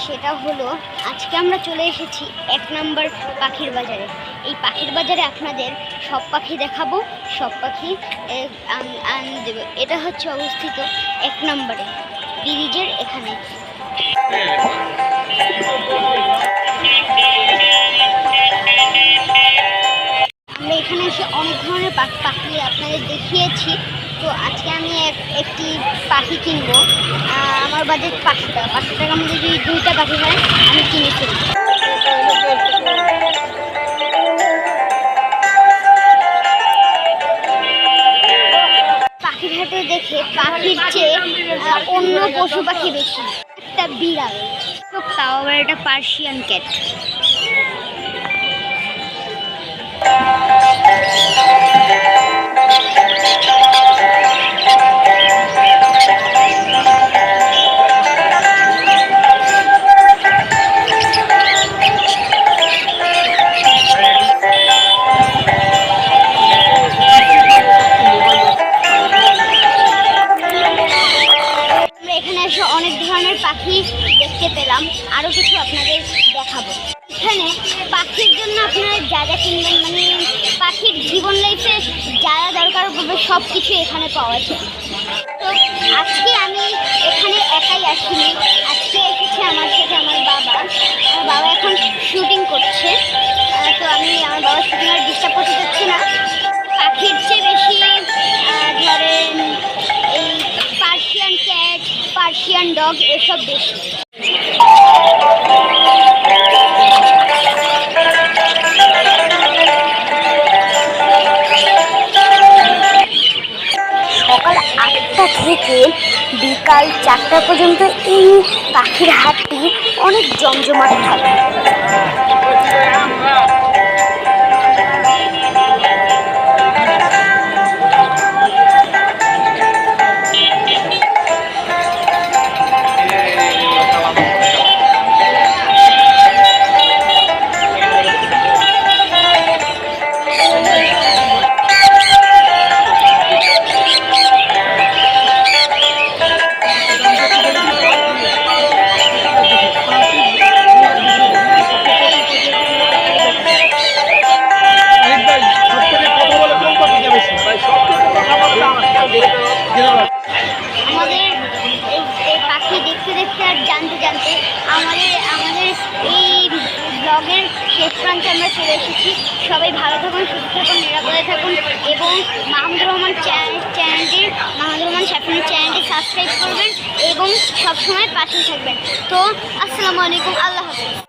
সেটা হলো আজকে আমরা চলে এসেছি 1 নম্বর পাখির বাজারে। এই পাখির বাজারে আপনাদের সব পাখি দেখাবো, সব পাখি আনতে দেবো। এটা হচ্ছে অবস্থিত 1 নম্বরে ব্রিজের এখানে। আমরা এখানে এসে অনেক ধরনের পাখি আপনাদের দেখিয়েছি। তো আজকে আমি একটি পাখি কিনবো। আমার বাজেট 500 টাকা। 500 টাকার মধ্যে যদি 2টা পাখি হয় আমি কিনে ফেলি। পাখির হাটে দেখে পাখির চেয়ে অন্য পশু পাখি বেশি। একটা বিড়াল, তাও আবার এটা পার্সিয়ান ক্যাট। অনেক ধরনের পাখি দেখতে পেলাম, আরও কিছু আপনাদের দেখাবো। এখানে পাখির জন্য আপনারা যা যা কিনবেন, মানে পাখির জীবন লাইফে যা যা দরকার হবে সব কিছু এখানে পাওয়া যায়। তো আজকে আমি এখানে একাই আসিনি, আজকে এসেছে আমার সাথে আমার বাবা এখন শুটিং করছে। তো আমি আমার বাবার শুটিং আর ডিস্টার্ব করতে চাচ্ছি না। পাখির চেয়ে বেশি ধরেন এই পার্সিয়ান ক্যাট, পার্সিয়ান ডগ এসব বেশি। সকাল 8টা থেকে বিকাল 4টা পর্যন্ত এই পাখির হাটটি অনেক জমজমাট থাকে। আমাদের এই পাখি দেখতে দেখতে আর জানতে জানতে আমাদের এই ব্লগের শেষ প্রান্তে আমরা চলে এসেছি। সবাই ভালো থাকুন, সুস্থ থাকুন, নিরাপদে থাকুন এবং মাহমুদুর রহমান চ্যানেলটি সাবস্ক্রাইব করবেন এবং সবসময় পাশে থাকবেন। তো আসসালামু আলাইকুম, আল্লাহ হাফেজ।